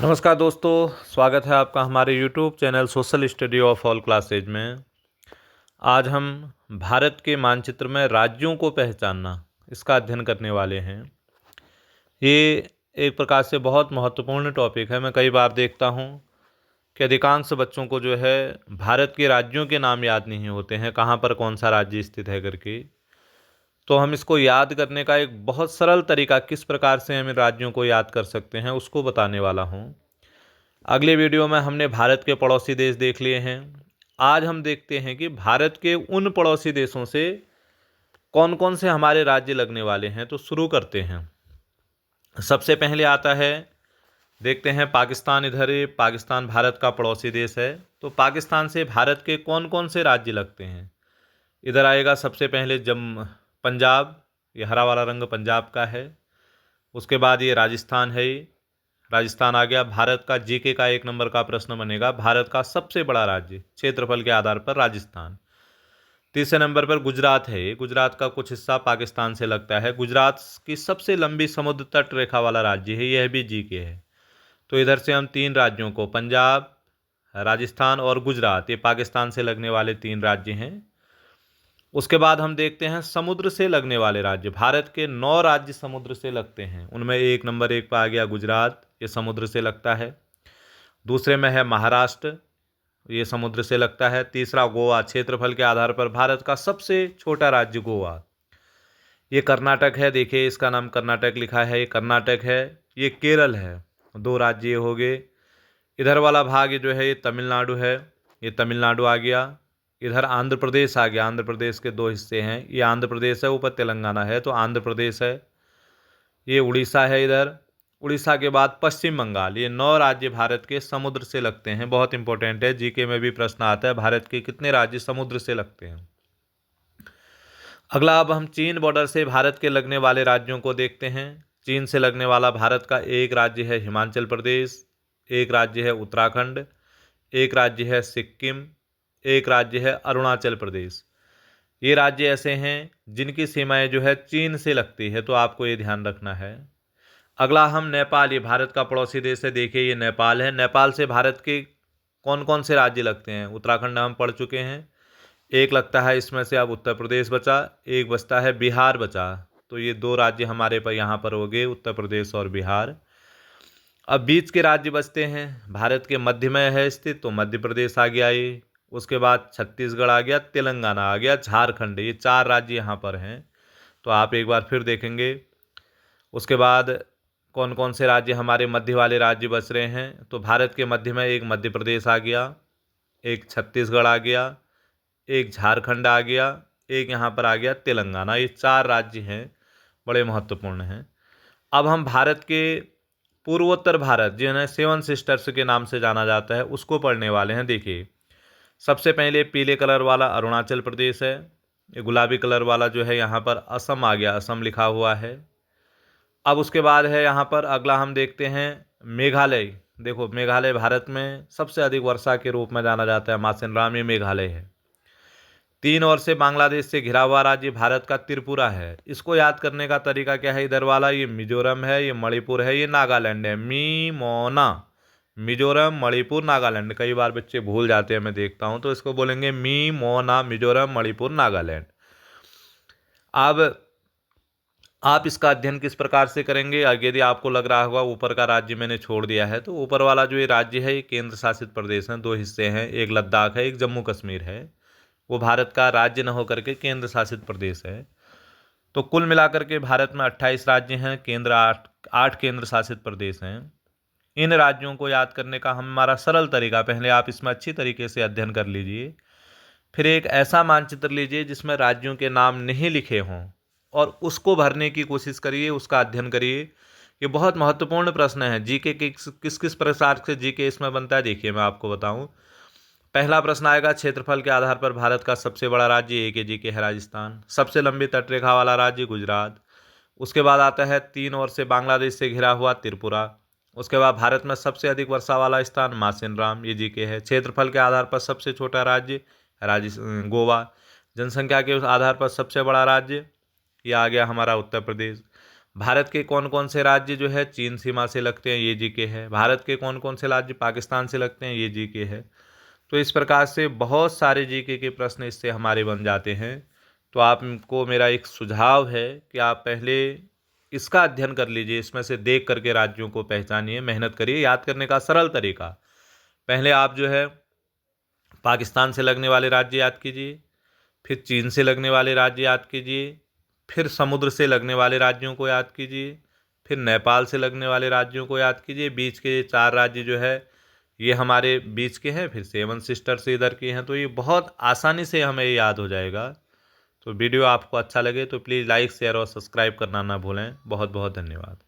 नमस्कार दोस्तों, स्वागत है आपका हमारे YouTube channel social study of all classes में। आज हम भारत के मानचित्र में राज्यों को पहचानना इसका अध्ययन करने वाले हैं। ये एक प्रकार से बहुत महत्वपूर्ण टॉपिक है। मैं कई बार देखता हूँ कि अधिकांश बच्चों को जो है भारत के राज्यों के नाम याद नहीं होते हैं, कहाँ पर कौन सा राज्य स्थित है करके। तो हम इसको याद करने का एक बहुत सरल तरीका किस प्रकार से हम इन राज्यों को याद कर सकते हैं उसको बताने वाला हूँ। अगले वीडियो में हमने भारत के पड़ोसी देश देख लिए हैं। आज हम देखते हैं कि भारत के उन पड़ोसी देशों से कौन कौन से हमारे राज्य लगने वाले हैं। तो शुरू करते हैं। सबसे पहले आता है, देखते हैं पाकिस्तान। इधर पाकिस्तान भारत का पड़ोसी देश है। तो पाकिस्तान से भारत के कौन कौन से राज्य लगते हैं। इधर आएगा सबसे पहले पंजाब। ये हरा वाला रंग पंजाब का है। उसके बाद ये राजस्थान है। राजस्थान आ गया। भारत का जीके का 1 नंबर का प्रश्न बनेगा, भारत का सबसे बड़ा राज्य क्षेत्रफल के आधार पर राजस्थान। तीसरे नंबर पर गुजरात है। गुजरात का कुछ हिस्सा पाकिस्तान से लगता है। गुजरात की सबसे लंबी समुद्र तट रेखा वाला राज्य है, यह भी जीके है। तो इधर से हम 3 राज्यों को, पंजाब, राजस्थान और गुजरात, ये पाकिस्तान से लगने वाले 3 राज्य हैं। उसके बाद हम देखते हैं समुद्र से लगने वाले राज्य। भारत के 9 राज्य समुद्र से लगते हैं, उनमें 1 नंबर 1 पर आ गया गुजरात, ये समुद्र से लगता है। दूसरे में है महाराष्ट्र, ये समुद्र से लगता है। तीसरा गोवा, क्षेत्रफल के आधार पर भारत का सबसे छोटा राज्य गोवा। ये कर्नाटक है, देखिए इसका नाम कर्नाटक लिखा है, ये कर्नाटक है। ये केरल है। 2 राज्य हो गए। इधर वाला भाग ये जो है ये तमिलनाडु है, ये तमिलनाडु आ गया। इधर आंध्र प्रदेश आ गया। आंध्र प्रदेश के 2 हिस्से हैं, ये आंध्र प्रदेश है, ऊपर तेलंगाना है, तो आंध्र प्रदेश है। ये उड़ीसा है। इधर उड़ीसा के बाद पश्चिम बंगाल। ये 9 राज्य भारत के समुद्र से लगते हैं। बहुत इंपॉर्टेंट है, जीके में भी प्रश्न आता है, भारत के कितने राज्य समुद्र से लगते हैं। अगला अब हम चीन बॉर्डर से भारत के लगने वाले राज्यों को देखते हैं। चीन से लगने वाला भारत का एक राज्य है हिमाचल प्रदेश, एक राज्य है उत्तराखंड, एक राज्य है सिक्किम, एक राज्य है अरुणाचल प्रदेश। ये राज्य ऐसे हैं जिनकी सीमाएं जो है चीन से लगती है, तो आपको ये ध्यान रखना है। अगला हम नेपाल, ये भारत का पड़ोसी देश है, देखिए ये नेपाल है। नेपाल से भारत के कौन कौन से राज्य लगते हैं। उत्तराखंड हम पढ़ चुके हैं, एक लगता है इसमें से अब उत्तर प्रदेश बचा, एक बचता है बिहार बचा। तो ये 2 राज्य हमारे पर यहाँ पर हो गए, उत्तर प्रदेश और बिहार। अब बीच के राज्य बचते हैं, भारत के मध्य में है स्थित, तो मध्य प्रदेश आ गया ये। उसके बाद छत्तीसगढ़ आ गया, तेलंगाना आ गया, झारखंड, ये 4 राज्य यहाँ पर हैं। तो आप एक बार फिर देखेंगे। उसके बाद कौन कौन से राज्य हमारे मध्य वाले राज्य बच रहे हैं। तो भारत के मध्य में एक मध्य प्रदेश आ गया, एक छत्तीसगढ़ आ गया, एक झारखंड आ गया, एक यहाँ पर आ गया तेलंगाना। ये 4 राज्य हैं, बड़े महत्वपूर्ण हैं। अब हम भारत के पूर्वोत्तर भारत, जिन्हें 7 सिस्टर्स के नाम से जाना जाता है, उसको पढ़ने वाले हैं। देखिए सबसे पहले पीले कलर वाला अरुणाचल प्रदेश है। ये गुलाबी कलर वाला जो है यहाँ पर असम आ गया, असम लिखा हुआ है। अब उसके बाद है यहाँ पर अगला हम देखते हैं मेघालय। देखो मेघालय भारत में सबसे अधिक वर्षा के रूप में जाना जाता है, मासिन राम, ये मेघालय है। 3 ओर से बांग्लादेश से घिरा हुआ राज्य भारत का त्रिपुरा है। इसको याद करने का तरीका क्या है। इधर वाला ये मिजोरम है, ये मणिपुर है, ये नागालैंड है। मी मोना, मिजोरम, मणिपुर, नागालैंड। कई बार बच्चे भूल जाते हैं, मैं देखता हूँ, तो इसको बोलेंगे मी मोना, मिजोरम, मणिपुर, नागालैंड। अब आप इसका अध्ययन किस प्रकार से करेंगे। यदि आपको लग रहा होगा ऊपर का राज्य मैंने छोड़ दिया है, तो ऊपर वाला जो ये राज्य है ये केंद्र शासित प्रदेश हैं, 2 हिस्से हैं, एक लद्दाख है, एक जम्मू कश्मीर है। वो भारत का राज्य न होकर के केंद्र शासित प्रदेश है। तो कुल मिलाकर के भारत में 28 राज्य हैं, केंद्र 8 केंद्र शासित प्रदेश हैं। इन राज्यों को याद करने का हमारा सरल तरीका, पहले आप इसमें अच्छी तरीके से अध्ययन कर लीजिए, फिर एक ऐसा मानचित्र लीजिए जिसमें राज्यों के नाम नहीं लिखे हों और उसको भरने की कोशिश करिए, उसका अध्ययन करिए। ये बहुत महत्वपूर्ण प्रश्न है। जीके किस किस प्रकार से जीके इसमें बनता है, देखिए मैं आपको बताऊं। पहला प्रश्न आएगा, क्षेत्रफल के आधार पर भारत का सबसे बड़ा राज्य, एक जीके है राजस्थान। सबसे लंबी तटरेखा वाला राज्य गुजरात। उसके बाद आता है 3 ओर से बांग्लादेश से घिरा हुआ त्रिपुरा। उसके बाद भारत में सबसे अधिक वर्षा वाला स्थान मासिन राम, ये जीके है। क्षेत्रफल के आधार पर सबसे छोटा राज्य गोवा। जनसंख्या के उस आधार पर सबसे बड़ा राज्य, ये आ गया हमारा उत्तर प्रदेश। भारत के कौन कौन से राज्य जो है चीन सीमा से लगते हैं, ये जीके है। भारत के कौन कौन से राज्य पाकिस्तान से लगते हैं, ये जीके है। तो इस प्रकार से बहुत सारे जीके के प्रश्न इससे हमारे बन जाते हैं। तो आपको मेरा एक सुझाव है कि आप पहले इसका अध्ययन कर लीजिए, इसमें से देख करके राज्यों को पहचानिए, मेहनत करिए। याद करने का सरल तरीका, पहले आप जो है पाकिस्तान से लगने वाले राज्य याद कीजिए, फिर चीन से लगने वाले राज्य याद कीजिए, फिर समुद्र से लगने वाले राज्यों को याद कीजिए, फिर नेपाल से लगने वाले राज्यों को याद कीजिए। बीच के 4 राज्य जो है ये हमारे बीच के हैं, फिर 7 सिस्टर से इधर के हैं। तो ये बहुत आसानी से हमें याद हो जाएगा। तो वीडियो आपको अच्छा लगे तो प्लीज़ लाइक शेयर और सब्सक्राइब करना ना भूलें। बहुत बहुत धन्यवाद।